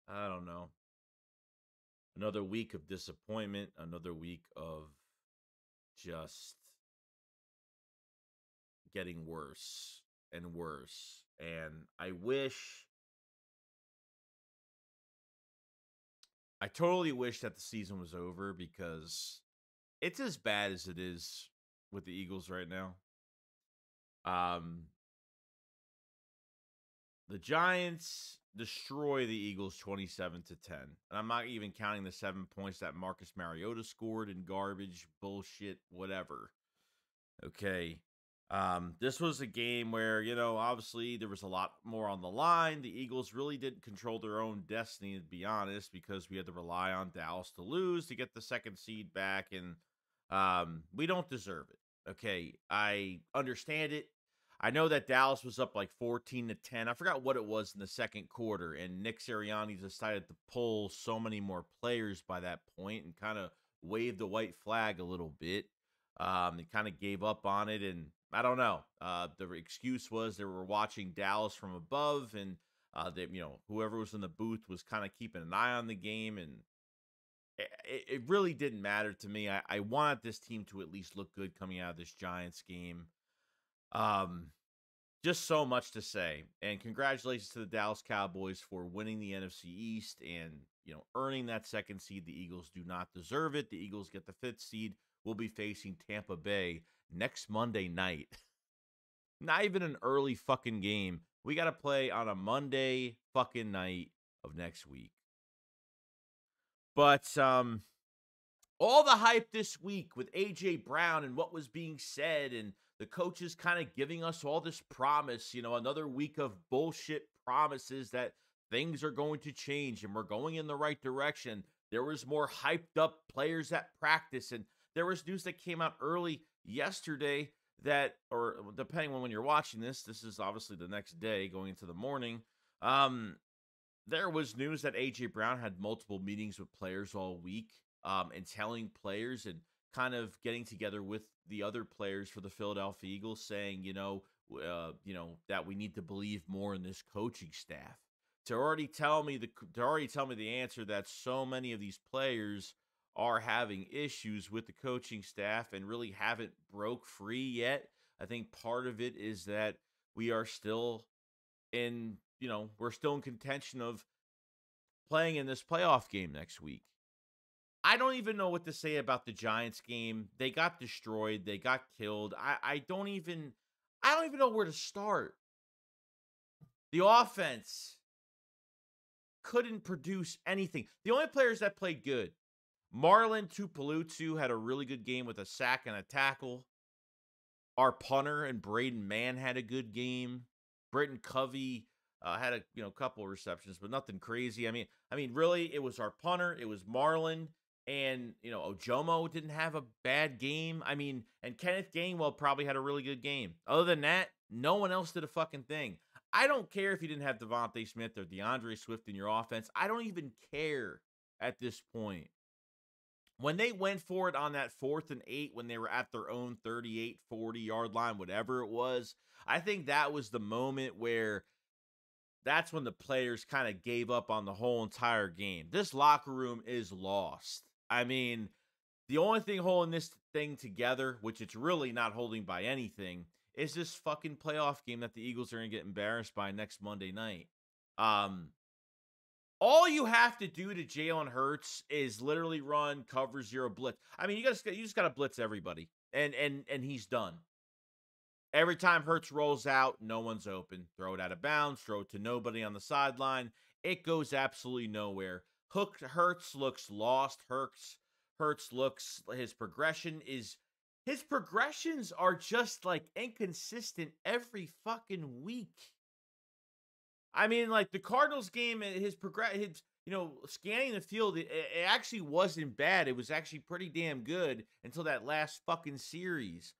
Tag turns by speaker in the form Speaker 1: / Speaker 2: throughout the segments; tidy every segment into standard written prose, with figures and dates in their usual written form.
Speaker 1: I don't know. Another week of disappointment, another week of just getting worse and worse. And I totally wish that the season was over because it's as bad as it is with the Eagles right now. Um, the Giants destroy the Eagles 27-10. And I'm not even counting the 7 points that Marcus Mariota scored in garbage, bullshit, whatever. Okay. This was a game where, obviously there was a lot more on the line. The Eagles really didn't control their own destiny, to be honest, because we had to rely on Dallas to lose to get the second seed back, and we don't deserve it. Okay. I understand it. I know that Dallas was up like 14-10. I forgot what it was in the second quarter, and Nick Sirianni decided to pull so many more players by that point and kind of waved the white flag a little bit. They kind of gave up on it, and I don't know. The excuse was they were watching Dallas from above, and whoever was in the booth was kind of keeping an eye on the game, and it really didn't matter to me. I wanted this team to at least look good coming out of this Giants game. Just so much to say, and congratulations to the Dallas Cowboys for winning the NFC East and earning that second seed. The Eagles do not deserve it. The Eagles get the fifth seed. We'll be facing Tampa Bay next Monday night. Not even an early fucking game. We got to play on a Monday fucking night of next week. But all the hype this week with A.J. Brown and what was being said, and the coaches kind of giving us all this promise, another week of bullshit promises that things are going to change and we're going in the right direction. There was more hyped up players at practice, and there was news that came out early yesterday that, or depending on when you're watching this is obviously the next day going into the morning. There was news that A.J. Brown had multiple meetings with players all week, and telling players and kind of getting together with the other players for the Philadelphia Eagles, saying, that we need to believe more in this coaching staff. To already tell me the answer that so many of these players are having issues with the coaching staff and really haven't broke free yet. I think part of it is that we are still we're still in contention of playing in this playoff game next week. I don't even know what to say about the Giants game. They got destroyed. They got killed. I don't even know where to start. The offense couldn't produce anything. The only players that played good, Marlon Tuipulotu had a really good game with a sack and a tackle. Our punter and Braden Mann had a good game. Britton Covey had a couple of receptions, but nothing crazy. I mean, really, it was our punter. It was Marlon. And, Ojomo didn't have a bad game. I mean, and Kenneth Gainwell probably had a really good game. Other than that, no one else did a fucking thing. I don't care if you didn't have Devontae Smith or DeAndre Swift in your offense. I don't even care at this point. When they went for it on that 4th and 8, when they were at their own 38, 40-yard line, whatever it was, I think that was the moment where that's when the players kind of gave up on the whole entire game. This locker room is lost. I mean, the only thing holding this thing together, which it's really not holding by anything, is this fucking playoff game that the Eagles are going to get embarrassed by next Monday night. All you have to do to Jalen Hurts is literally run cover 0 blitz. I mean, you just got to blitz everybody, and he's done. Every time Hurts rolls out, no one's open. Throw it out of bounds, throw it to nobody on the sideline. It goes absolutely nowhere. Hurts looks lost. Hurts looks, his progressions are just like inconsistent every fucking week. I mean, like the Cardinals game, scanning the field, it actually wasn't bad. It was actually pretty damn good until that last fucking series.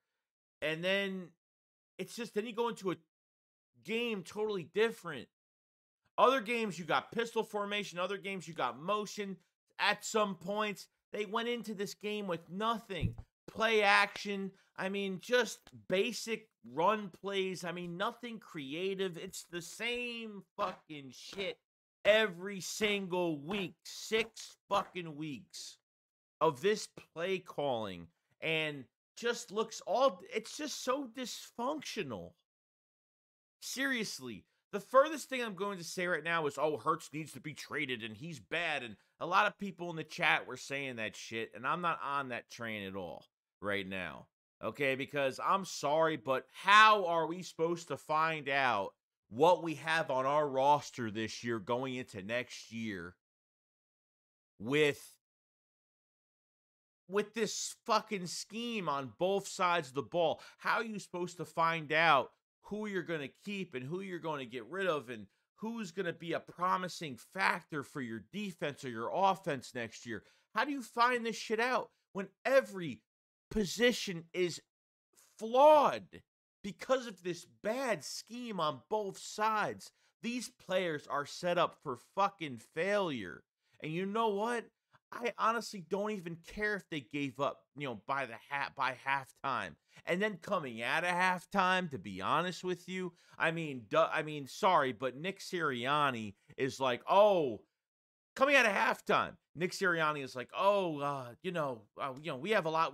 Speaker 1: And then then you go into a game totally different. Other games, you got pistol formation. Other games, you got motion. At some points, they went into this game with nothing. Play action. I mean, just basic run plays. I mean, nothing creative. It's the same fucking shit every single week, 6 fucking weeks of this play calling, and just looks all it's just so dysfunctional. Seriously, the furthest thing I'm going to say right now is, oh, Hurts needs to be traded and he's bad. And a lot of people in the chat were saying that shit, and I'm not on that train at all right now. Okay, because I'm sorry, but how are we supposed to find out what we have on our roster this year going into next year with this fucking scheme on both sides of the ball? How are you supposed to find out who you're going to keep and who you're going to get rid of and who's going to be a promising factor for your defense or your offense next year? How do you find this shit out when every position is flawed because of this bad scheme on both sides? These players are set up for fucking failure. And you know what? I honestly don't even care if they gave up, by halftime. And then coming out of halftime, to be honest with you, sorry, but Nick Sirianni is like, oh, coming out of halftime, Nick Sirianni is like, oh, we have a lot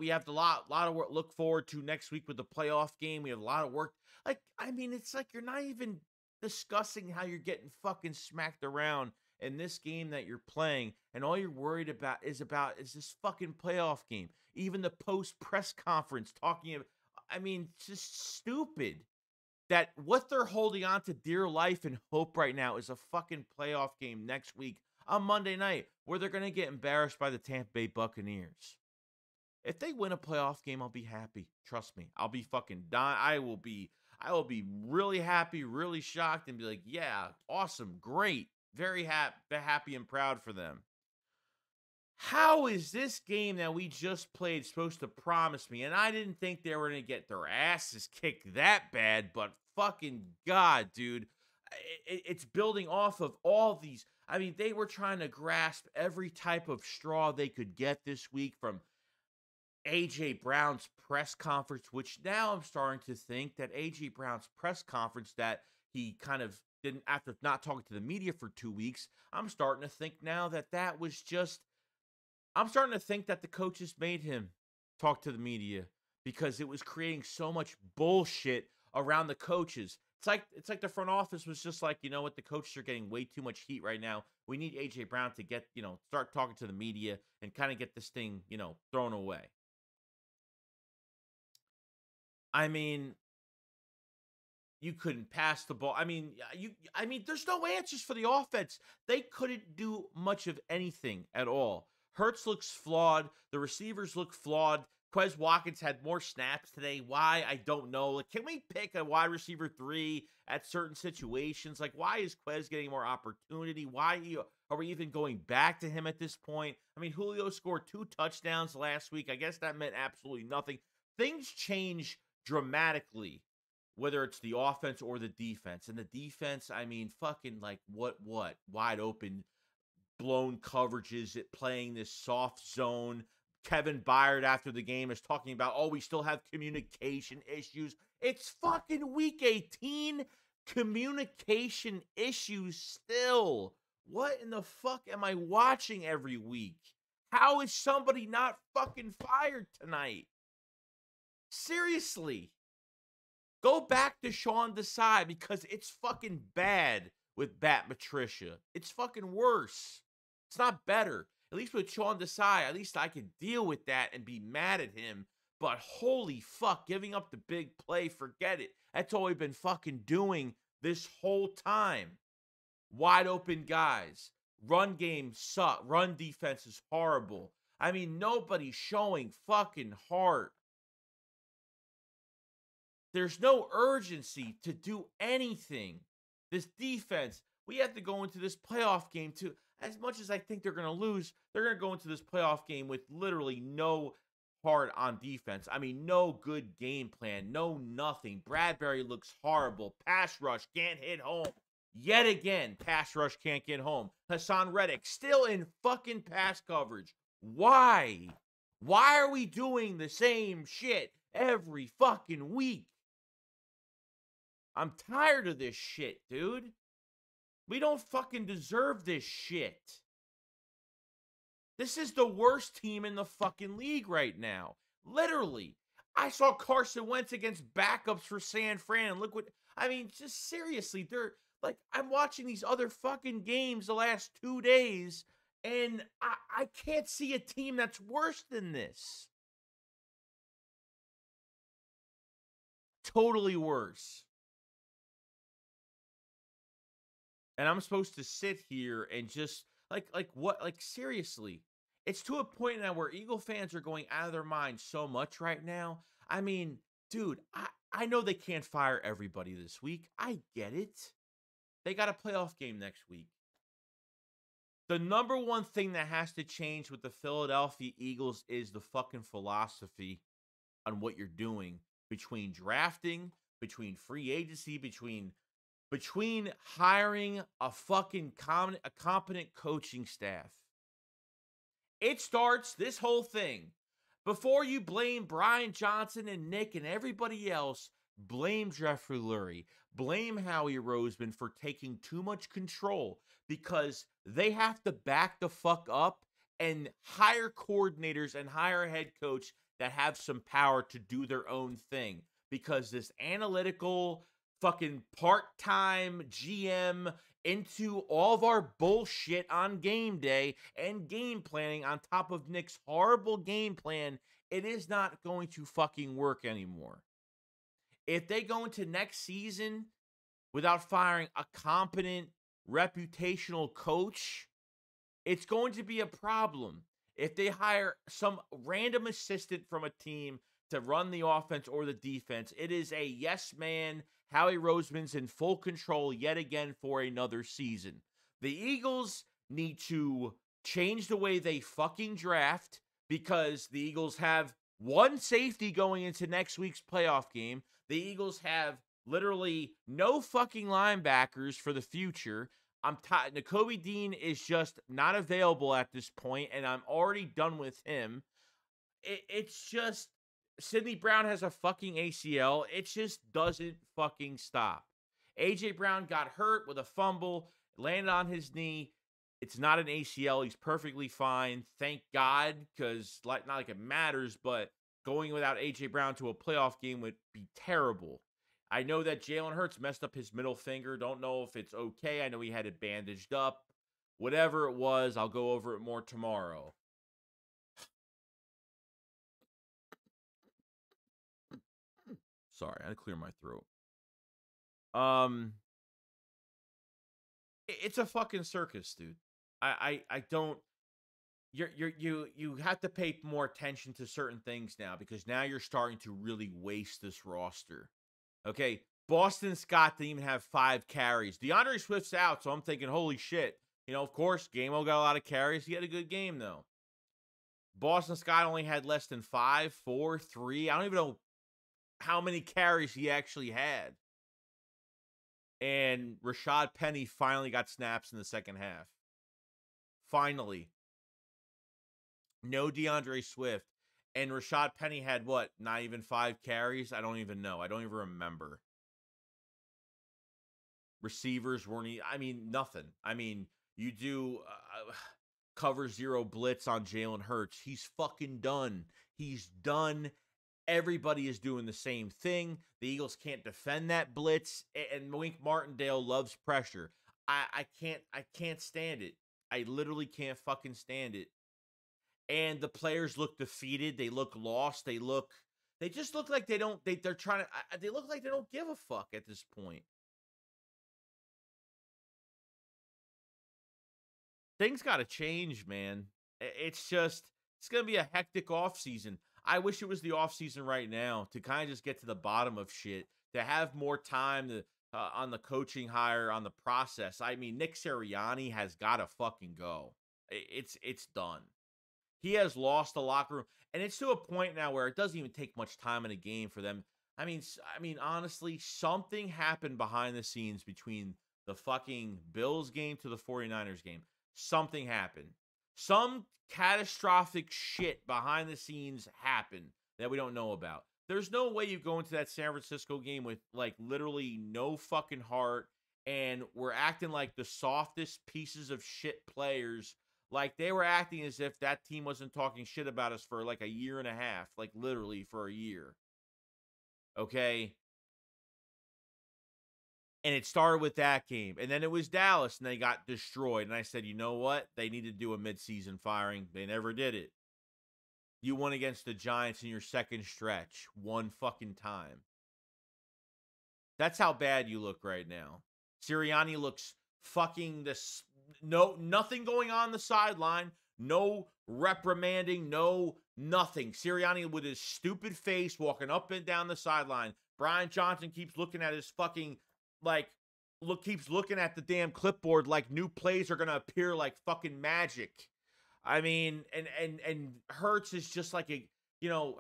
Speaker 1: of work to look forward to next week with the playoff game. We have a lot of work. It's like you're not even discussing how you're getting fucking smacked around in this game that you're playing, and all you're worried about is this fucking playoff game. Even the post press conference talking about, it's just stupid that what they're holding on to dear life and hope right now is a fucking playoff game next week on Monday night where they're going to get embarrassed by the Tampa Bay Buccaneers. If they win a playoff game, I'll be happy. Trust me. I'll be fucking dying. I will be really happy, really shocked, and be like, yeah, awesome, great. Very happy and proud for them. How is this game that we just played supposed to promise me? And I didn't think they were going to get their asses kicked that bad, but fucking God, dude. It's building off of all these. They were trying to grasp every type of straw they could get this week from A.J. Brown's press conference, which now I'm starting to think that A.J. Brown's press conference that he kind of didn't, after not talking to the media for 2 weeks, I'm starting to think now that was just, I'm starting to think that the coaches made him talk to the media because it was creating so much bullshit around the coaches. It's like the front office was just like, you know what, the coaches are getting way too much heat right now. We need A.J. Brown to get, start talking to the media and kind of get this thing, thrown away. You couldn't pass the ball. There's no answers for the offense. They couldn't do much of anything at all. Hurts looks flawed. The receivers look flawed. Quez Watkins had more snaps today. Why? I don't know. Can we pick a wide receiver 3 at certain situations? Why is Quez getting more opportunity? Why are we even going back to him at this point? Julio scored 2 touchdowns last week. I guess that meant absolutely nothing. Things change dramatically, whether it's the offense or the defense. And the defense, fucking what? Wide open, blown coverages, playing this soft zone. Kevin Byard after the game is talking about, oh, we still have communication issues. It's fucking week 18. Communication issues still. What in the fuck am I watching every week? How is somebody not fucking fired tonight? Seriously. Go back to Sean Desai because it's fucking bad with Bat Patricia. It's fucking worse. It's not better. At least with Sean Desai, at least I could deal with that and be mad at him. But holy fuck, giving up the big play, forget it. That's all we've been fucking doing this whole time. Wide open guys. Run game suck. Run defense is horrible. Nobody's showing fucking heart. There's no urgency to do anything. This defense, we have to go into this playoff game too. As much as I think they're going to lose, they're going to go into this playoff game with literally no heart on defense. No good game plan, no nothing. Bradbury looks horrible. Pass rush can't hit home. Yet again, pass rush can't get home. Hassan Reddick still in fucking pass coverage. Why? Why are we doing the same shit every fucking week? I'm tired of this shit, dude. We don't fucking deserve this shit. This is the worst team in the fucking league right now. Literally. I saw Carson Wentz against backups for San Fran, and look what, I mean, just seriously, they're like, I'm watching these other fucking games the last 2 days, and I can't see a team that's worse than this. Totally worse. And I'm supposed to sit here and just like what, like seriously. It's to a point now where Eagle fans are going out of their minds so much right now. I mean, dude, I know they can't fire everybody this week. I get it. They got a playoff game next week. The number one thing that has to change with the Philadelphia Eagles is the fucking philosophy on what you're doing between drafting, between free agency, between hiring a fucking a competent coaching staff. It starts this whole thing. Before you blame Brian Johnson and Nick and everybody else, blame Jeffrey Lurie. Blame Howie Roseman for taking too much control, because they have to back the fuck up and hire coordinators and hire a head coach that have some power to do their own thing. Because this analytical fucking part-time GM into all of our bullshit on game day and game planning on top of Nick's horrible game plan, it is not going to fucking work anymore. If they go into next season without firing a competent, reputational coach, it's going to be a problem. If they hire some random assistant from a team to run the offense or the defense, it is a yes man. Howie Roseman's in full control yet again for another season. The Eagles need to change the way they fucking draft, because the Eagles have one safety going into next week's playoff game. The Eagles have literally no fucking linebackers for the future. Nakobe Dean is just not available at this point, and I'm already done with him. It's just, Sidney Brown has a fucking ACL. It just doesn't fucking stop. A.J. Brown got hurt with a fumble, landed on his knee. It's not an ACL. He's perfectly fine. Thank God, because not like it matters, but going without A.J. Brown to a playoff game would be terrible. I know that Jalen Hurts messed up his middle finger. Don't know if it's okay. I know he had it bandaged up. Whatever it was, I'll go over it more tomorrow. Sorry, I had to clear my throat. It's a fucking circus, dude. I don't. You have to pay more attention to certain things now, because now you're starting to really waste this roster. Okay, Boston Scott didn't even have 5 carries. DeAndre Swift's out, so I'm thinking, holy shit. You know, of course, Gameo got a lot of carries. He had a good game, though. Boston Scott only had less than 5, 4, 3. I don't even know how many carries he actually had. And Rashad Penny finally got snaps in the second half. Finally. No DeAndre Swift. And Rashad Penny had what? Not even 5 carries? I don't even know. I don't even remember. Receivers weren't, nothing. You do cover 0 blitz on Jalen Hurts. He's fucking done. He's done. Everybody is doing the same thing. The Eagles can't defend that blitz, and Wink Martindale loves pressure. I can't stand it. I literally can't fucking stand it. And the players look defeated. They look lost. They just look like they look like they don't give a fuck at this point. Things got to change, man. It's going to be a hectic offseason. I wish it was the offseason right now to kind of just get to the bottom of shit, to have more time on the coaching hire, on the process. Nick Sirianni has got to fucking go. It's done. He has lost the locker room, and it's to a point now where it doesn't even take much time in a game for them. Honestly, something happened behind the scenes between the fucking Bills game to the 49ers game. Something happened. Some catastrophic shit behind the scenes happened that we don't know about. There's no way you go into that San Francisco game with, like, literally no fucking heart and were acting like the softest pieces of shit players. Like, they were acting as if that team wasn't talking shit about us for like a year and a half, like literally for a year. Okay? And it started with that game. And then it was Dallas, and they got destroyed. And I said, you know what? They need to do a midseason firing. They never did it. You won against the Giants in your second stretch one fucking time. That's how bad you look right now. Sirianni looks fucking this. No, nothing going on the sideline. No reprimanding. No nothing. Sirianni with his stupid face walking up and down the sideline. Brian Johnson keeps looking at his fucking keeps looking at the damn clipboard like new plays are gonna appear like fucking magic. I mean, and Hurts is just like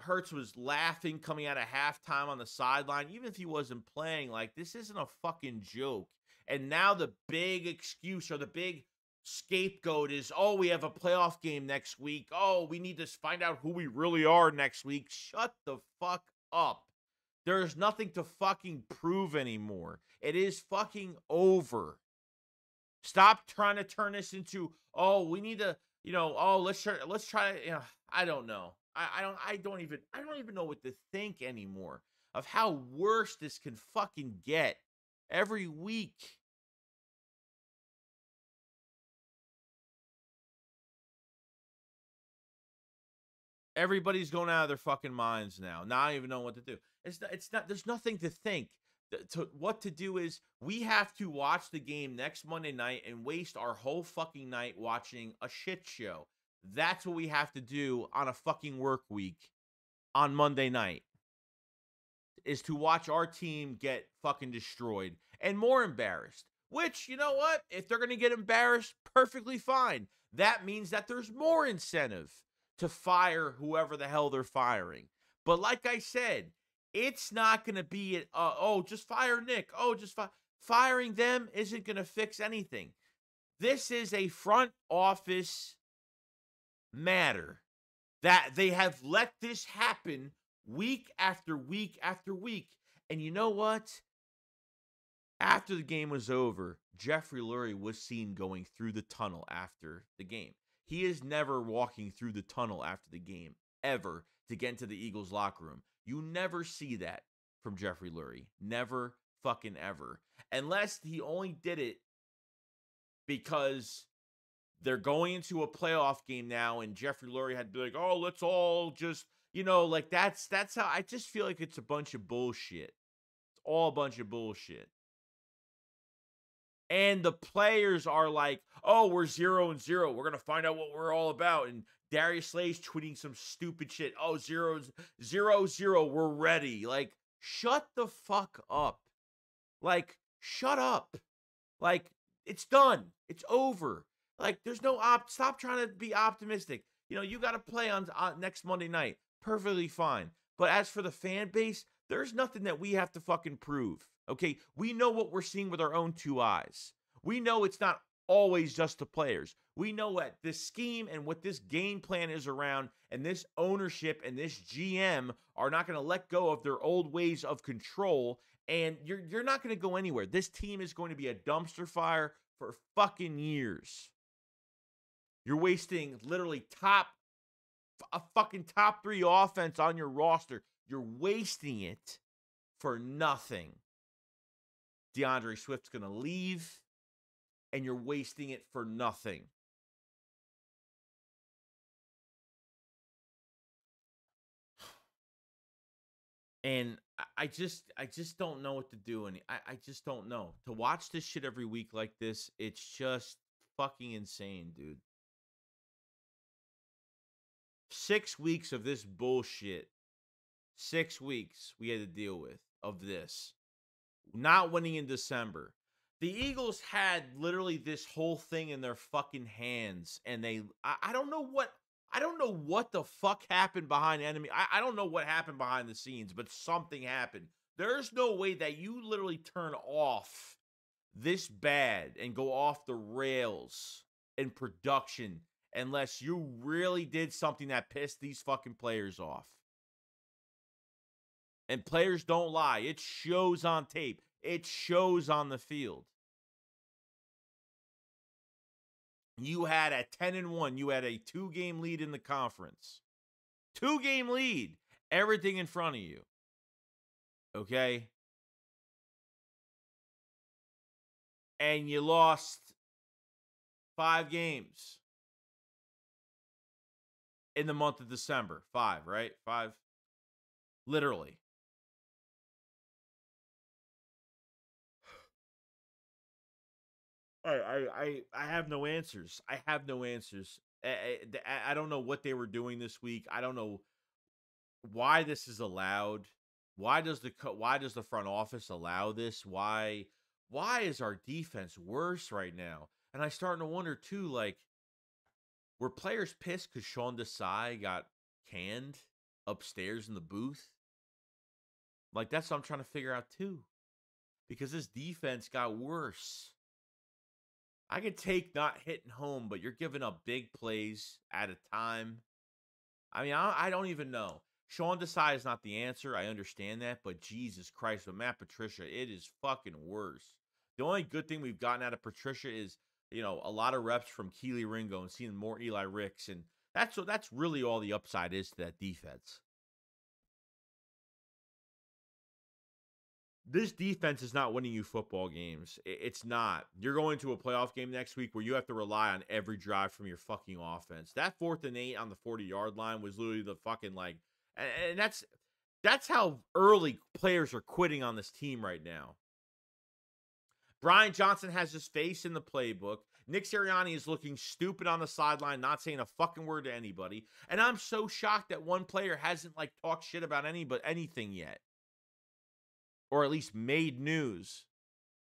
Speaker 1: Hurts was laughing coming out of halftime on the sideline, even if he wasn't playing. Like, this isn't a fucking joke. And now the big excuse or the big scapegoat is, oh, we have a playoff game next week. Oh, we need to find out who we really are next week. Shut the fuck up. There's nothing to fucking prove anymore. It is fucking over. Stop trying to turn this into, oh, we need to, let's try, I don't know. I don't even know what to think anymore of how worse this can fucking get every week. Everybody's going out of their fucking minds now. Now I don't even know what to do. It's not, there's nothing to think. What to do is we have to watch the game next Monday night and waste our whole fucking night watching a shit show. That's what we have to do on a fucking work week on Monday night, is to watch our team get fucking destroyed and more embarrassed. Which, you know what? If they're going to get embarrassed, perfectly fine. That means that there's more incentive to fire whoever the hell they're firing. But like I said, it's not going to be, just fire Nick. Oh, just firing them isn't going to fix anything. This is a front office matter that they have let this happen week after week after week. And you know what? After the game was over, Jeffrey Lurie was seen going through the tunnel after the game. He is never walking through the tunnel after the game, ever, to get into the Eagles locker room. You never see that from Jeffrey Lurie. Never fucking ever. Unless he only did it because they're going into a playoff game now and Jeffrey Lurie had to be like, oh, let's all just, that's how I just feel like it's a bunch of bullshit. It's all a bunch of bullshit. And the players are like, oh, we're 0-0. We're going to find out what we're all about. And Darius Slay's tweeting some stupid shit. Oh, 0-0. We're ready. Like, shut the fuck up. Like, shut up. Like, it's done. It's over. Like, there's no stop trying to be optimistic. You got to play on next Monday night. Perfectly fine. But as for the fan base, there's nothing that we have to fucking prove. Okay, we know what we're seeing with our own two eyes. We know it's not always just the players. We know what this scheme and what this game plan is around, and this ownership and this GM are not going to let go of their old ways of control, and you're not going to go anywhere. This team is going to be a dumpster fire for fucking years. You're wasting literally a fucking top 3 offense on your roster. You're wasting it for nothing. DeAndre Swift's going to leave, and you're wasting it for nothing. And I just don't know what to do. And I just don't know. To watch this shit every week like this, it's just fucking insane, dude. 6 weeks of this bullshit. 6 weeks we had to deal with of this. Not winning in December. The Eagles had literally this whole thing in their fucking hands, and I don't know what the fuck happened behind enemy. I don't know what happened behind the scenes, but something happened. There's no way that you literally turn off this bad and go off the rails in production unless you really did something that pissed these fucking players off. And players don't lie. It shows on tape. It shows on the field. You had at 10-1, you had a 2-game lead in the conference. 2-game lead. Everything in front of you. Okay? And you lost 5 games in the month of December. 5, right? 5. Literally. I have no answers. I have no answers. I don't know what they were doing this week. I don't know why this is allowed. Why does the front office allow this? Why is our defense worse right now? And I starting to wonder too, like, were players pissed because Sean Desai got canned upstairs in the booth? Like, that's what I'm trying to figure out too. Because this defense got worse. I could take not hitting home, but you're giving up big plays at a time. I mean, I don't even know. Sean Desai is not the answer. I understand that, but Jesus Christ, with Matt Patricia, it is fucking worse. The only good thing we've gotten out of Patricia is, a lot of reps from Keely Ringo and seeing more Eli Ricks, and that's really all the upside is to that defense. This defense is not winning you football games. It's not. You're going to a playoff game next week where you have to rely on every drive from your fucking offense. That 4th and 8 on the 40-yard line was literally the fucking, like, and that's how early players are quitting on this team right now. Brian Johnson has his face in the playbook. Nick Sirianni is looking stupid on the sideline, not saying a fucking word to anybody. And I'm so shocked that one player hasn't, like, talked shit about anything yet. Or at least made news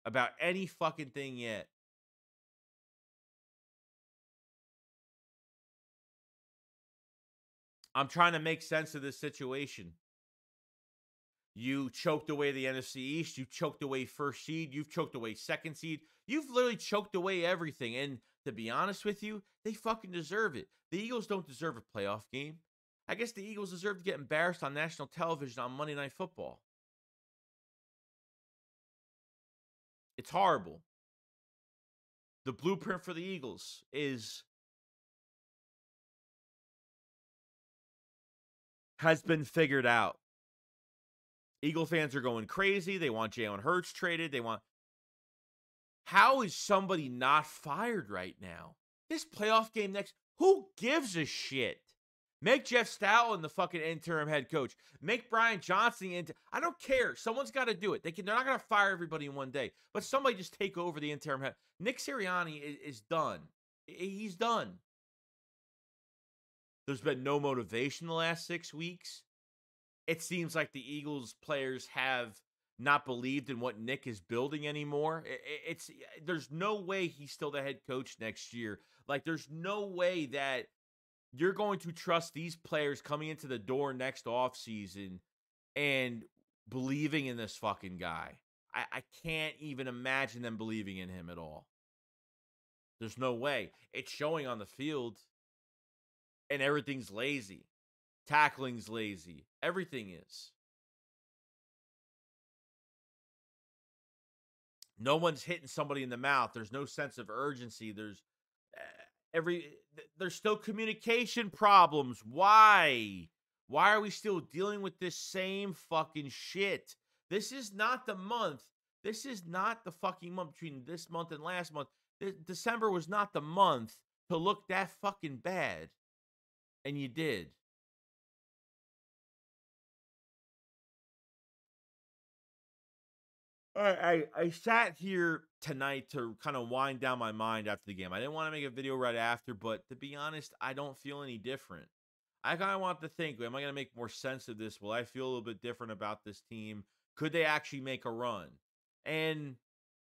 Speaker 1: about any fucking thing yet. I'm trying to make sense of this situation. You choked away the NFC East. You choked away first seed. You've choked away second seed. You've literally choked away everything. And to be honest with you, they fucking deserve it. The Eagles don't deserve a playoff game. I guess the Eagles deserve to get embarrassed on national television on Monday Night Football. It's horrible. The blueprint for the Eagles has been figured out. Eagle fans are going crazy. They want Jalen Hurts traded. How is somebody not fired right now? This playoff game next, who gives a shit? Make Jeff Stoutland the fucking interim head coach. Make Brian Johnson I don't care. Someone's got to do it. They're not going to fire everybody in one day. But somebody just take over the interim head. Nick Sirianni is done. He's done. There's been no motivation the last 6 weeks. It seems like the Eagles players have not believed in what Nick is building anymore. There's no way he's still the head coach next year. Like, there's no way that you're going to trust these players coming into the door next offseason and believing in this fucking guy. I can't even imagine them believing in him at all. There's no way. It's showing on the field, and everything's lazy. Tackling's lazy. Everything is. No one's hitting somebody in the mouth. There's no sense of urgency. There's still communication problems. Why? Why are we still dealing with this same fucking shit? This is not the month. This is not the fucking month between this month and last month. December was not the month to look that fucking bad. And you did. I sat here tonight to kind of wind down my mind after the game. I didn't want to make a video right after, but to be honest, I don't feel any different. I kind of want to think, am I going to make more sense of this? Will I feel a little bit different about this team? Could they actually make a run? And,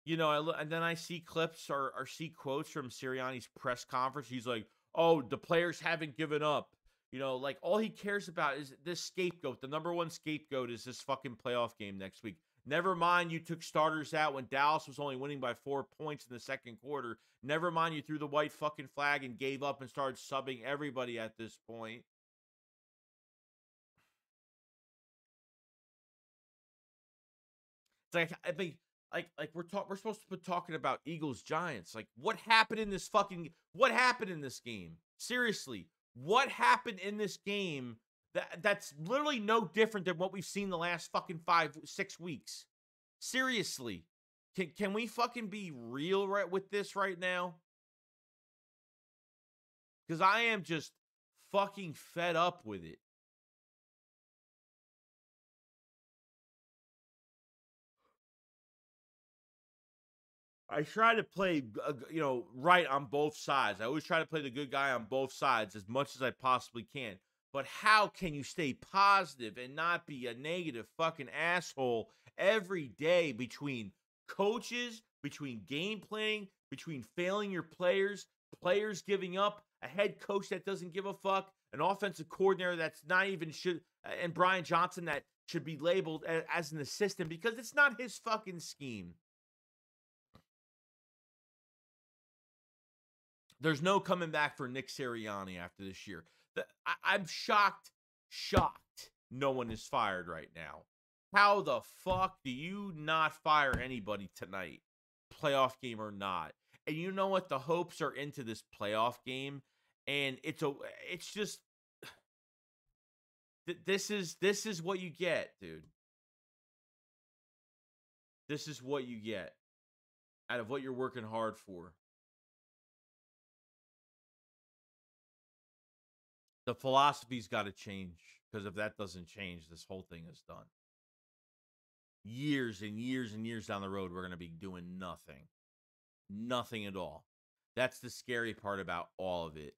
Speaker 1: and then I see clips or see quotes from Sirianni's press conference. He's like, oh, the players haven't given up. Like, all he cares about is this scapegoat. The number one scapegoat is this fucking playoff game next week. Never mind you took starters out when Dallas was only winning by 4 points in the second quarter. Never mind you threw the white fucking flag and gave up and started subbing everybody at this point. It's like, we're supposed to be talking about Eagles Giants. Like, what happened in this game? Seriously, what happened in this game that's literally no different than what we've seen the last fucking 5-6 weeks? Seriously. Can we fucking be real right with this right now? Because I am just fucking fed up with it. I try to play, right on both sides. I always try to play the good guy on both sides as much as I possibly can. But how can you stay positive and not be a negative fucking asshole every day between coaches, between game planning, between failing your players, players giving up, a head coach that doesn't give a fuck, an offensive coordinator that's not even and Brian Johnson that should be labeled as an assistant because it's not his fucking scheme. There's no coming back for Nick Sirianni after this year. I'm shocked no one is fired right now. How the fuck do you not fire anybody tonight, playoff game or not? And you know what? The hopes are into this playoff game, and it's just this is what you get, dude. This is what you get out of what you're working hard for. The philosophy's got to change, because if that doesn't change, this whole thing is done. Years and years and years down the road, we're going to be doing nothing. Nothing at all. That's the scary part about all of it.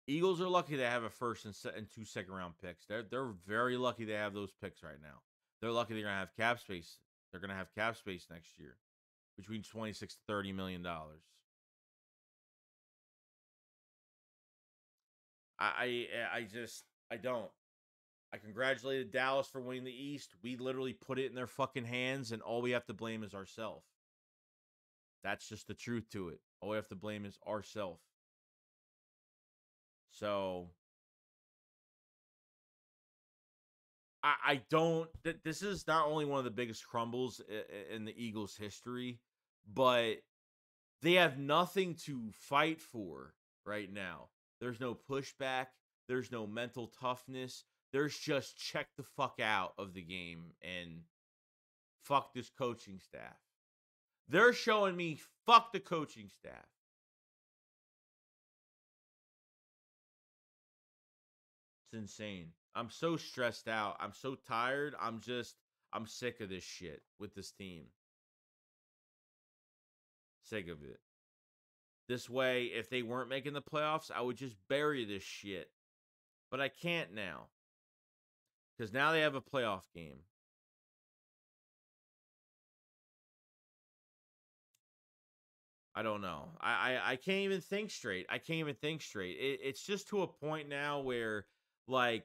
Speaker 1: Eagles are lucky to have a first and 2 second-round picks. They're very lucky they have those picks right now. They're lucky they're going to have cap space. They're going to have cap space next year, between $26 to $30 million. I don't. I congratulated Dallas for winning the East. We literally put it in their fucking hands, and all we have to blame is ourselves. That's just the truth to it. All we have to blame is ourselves. So, I don't. This is not only one of the biggest crumbles in the Eagles' history, but they have nothing to fight for right now. There's no pushback. There's no mental toughness. There's just check the fuck out of the game and fuck this coaching staff. They're showing me fuck the coaching staff. It's insane. I'm so stressed out. I'm so tired. I'm sick of this shit with this team. Sick of it. This way, if they weren't making the playoffs, I would just bury this shit. But I can't now. Because now they have a playoff game. I don't know. I can't even think straight. It's just to a point now where, like,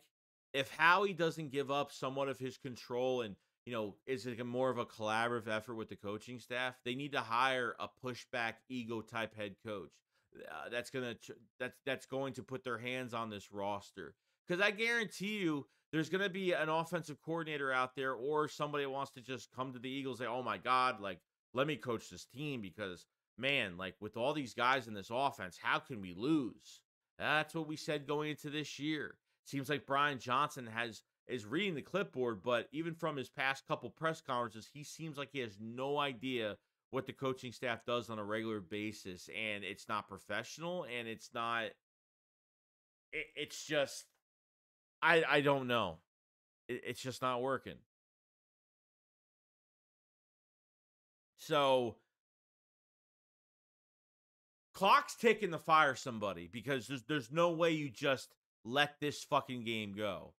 Speaker 1: if Howie doesn't give up somewhat of his control and, is it more of a collaborative effort with the coaching staff, they need to hire a pushback ego type head coach. That's going to put their hands on this roster. Because I guarantee you, there's going to be an offensive coordinator out there or somebody that wants to just come to the Eagles and say, oh my God, like, let me coach this team because, man, like, with all these guys in this offense, how can we lose? That's what we said going into this year. Seems like Brian Johnson is reading the clipboard, but even from his past couple press conferences, he seems like he has no idea what the coaching staff does on a regular basis, and it's not professional, and it's not. It's just, I don't know. It's just not working. So, clock's ticking to fire somebody because there's no way you just let this fucking game go.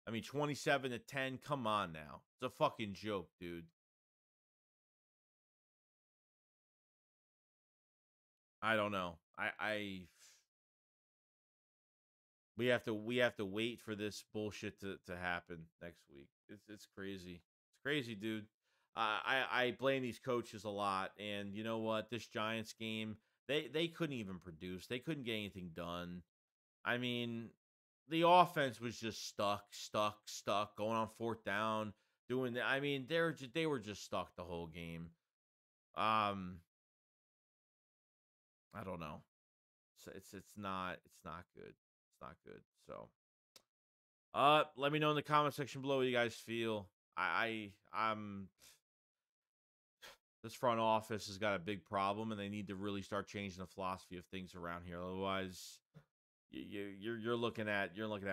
Speaker 1: I mean, 27-10, come on now. It's a fucking joke, dude. I don't know. We have to wait for this bullshit to happen next week. It's crazy. It's crazy, dude. I blame these coaches a lot, and you know what? This Giants game, they couldn't even produce. They couldn't get anything done. I mean, the offense was just stuck, going on 4th down. doing that. I mean, they were just stuck the whole game. Um, I don't know. So it's not good. It's not good. So let me know in the comment section below what you guys feel. I'm this front office has got a big problem, and they need to really start changing the philosophy of things around here. Otherwise, you're looking at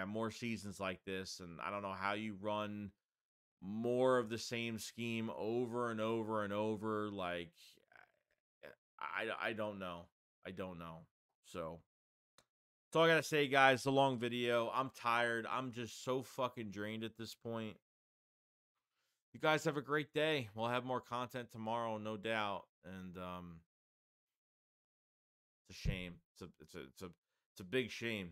Speaker 1: more seasons like this, and I don't know how you run more of the same scheme over and over and over. Like, I don't know. I don't know. So that's all I gotta say, guys. It's a long video. I'm tired. I'm just so fucking drained at this point. You guys have a great day. We'll have more content tomorrow, no doubt. And it's a shame. It's a big shame.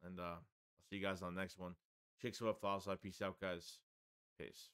Speaker 1: And I'll see you guys on the next one. Chicks up, follow. Peace out, guys. Peace.